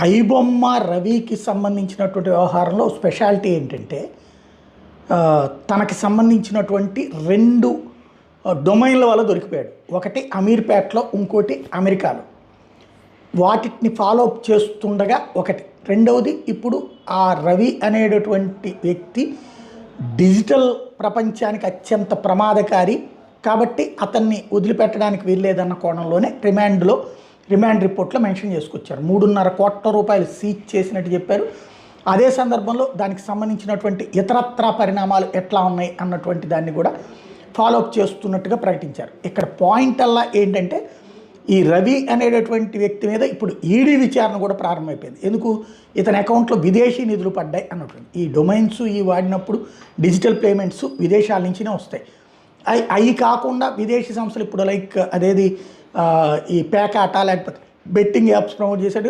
ఐబొమ్మ రవికి సంబంధించినటువంటి వ్యవహారంలో స్పెషాలిటీ ఏంటంటే తనకి సంబంధించినటువంటి 2 డొమైన్ల వల్ల దొరికిపోయాడు. ఒకటి అమీర్పేటలో, ఇంకోటి అమెరికాలో. వాటిని ఫాలో అప్ చేస్తుండగా ఒకటి. రెండవది, ఇప్పుడు ఆ రవి అనేటటువంటి వ్యక్తి డిజిటల్ ప్రపంచానికి అత్యంత ప్రమాదకారి కాబట్టి అతన్ని వదిలిపెట్టడానికి వీల్లేదన్న కోణంలోనే రిమాండ్ రిపోర్ట్లో మెన్షన్ చేసుకొచ్చారు. 3.5 కోట్ల రూపాయలు సీజ్ చేసినట్టు చెప్పారు. అదే సందర్భంలో దానికి సంబంధించినటువంటి ఇతరత్రా పరిణామాలు ఎట్లా ఉన్నాయి అన్నటువంటి దాన్ని కూడా ఫాలోఅప్ చేస్తున్నట్టుగా ప్రకటించారు. ఇక్కడ పాయింట్ అలా ఏంటంటే ఈ రవి అనేటటువంటి వ్యక్తి మీద ఇప్పుడు ఈడీ విచారణ కూడా ప్రారంభమైపోయింది. ఎందుకు? ఇతని అకౌంట్లో విదేశీ నిధులు పడ్డాయి అన్నటువంటి. ఈ డొమైన్స్ వాడినప్పుడు డిజిటల్ పేమెంట్స్ విదేశాల నుంచినే వస్తాయి. అవి కాకుండా విదేశీ సంస్థలు ఇప్పుడు లైక్ అదేది ఈ పేకాట లేకపోతే బెట్టింగ్ యాప్స్ ప్రమోట్ చేసేది